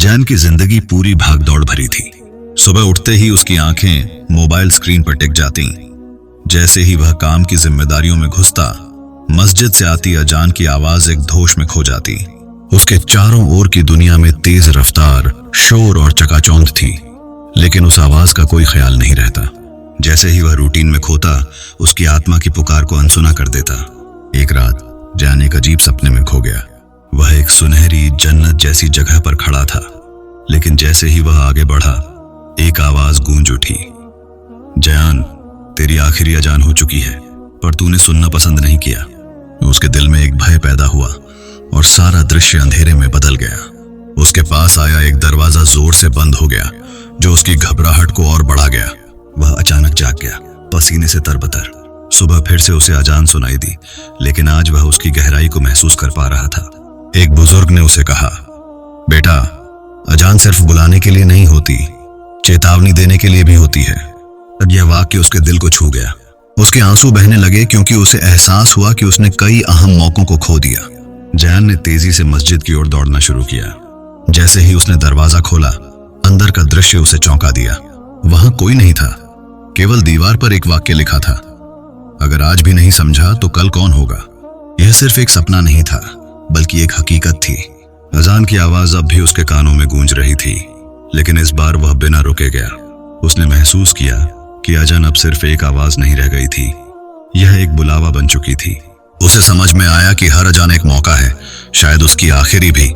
जैन की जिंदगी पूरी भागदौड़ भरी थी। सुबह उठते ही उसकी आंखें मोबाइल स्क्रीन पर टिक जाती। जैसे ही वह काम की जिम्मेदारियों में घुसता, मस्जिद से आती अजान की आवाज एक धोश में खो जाती। उसके चारों ओर की दुनिया में तेज रफ्तार, शोर और चकाचौंध थी, लेकिन उस आवाज का कोई ख्याल नहीं रहता। जैसे ही वह रूटीन में खोता, उसकी आत्मा की पुकार को अनसुना कर देता। एक रात जैन एक अजीब सपने में खो गया। वह एक सुनहरी जन्नत जैसी जगह पर खड़ा था, लेकिन जैसे ही वह आगे बढ़ा, एक आवाज गूंज उठी, जैन, तेरी आखिरी अजान हो चुकी है, पर तूने सुनना पसंद नहीं किया। उसके दिल में एक भय पैदा हुआ और सारा दृश्य अंधेरे में बदल गया। उसके पास आया एक दरवाजा जोर से बंद हो गया, जो उसकी घबराहट को और बढ़ा गया। वह अचानक जाग गया, पसीने से तरबतर। सुबह फिर से उसे अजान सुनाई दी, लेकिन आज वह उसकी गहराई को महसूस कर पा रहा था। एक बुजुर्ग ने उसे कहा, बेटा, अजान सिर्फ बुलाने के लिए नहीं होती, चेतावनी देने के लिए भी होती है। अब यह वाक्य उसके दिल को छू गया। उसके आंसू बहने लगे, क्योंकि उसे एहसास हुआ कि उसने कई अहम मौकों को खो दिया। जैन ने तेजी से मस्जिद की ओर दौड़ना शुरू किया। जैसे ही उसने दरवाजा खोला, अंदर का दृश्य उसे चौंका दिया। वहां कोई नहीं था, केवल दीवार पर एक वाक्य लिखा था, अगर आज भी नहीं समझा तो कल कौन होगा। यह सिर्फ एक सपना नहीं था, बल्कि एक हकीकत थी। अजान की आवाज अब भी उसके कानों में गूंज रही थी, लेकिन इस बार वह बिना रुके गया। उसने महसूस किया कि अजान अब सिर्फ एक आवाज नहीं रह गई थी, यह एक बुलावा बन चुकी थी। उसे समझ में आया कि हर अजान एक मौका है, शायद उसकी आखिरी भी।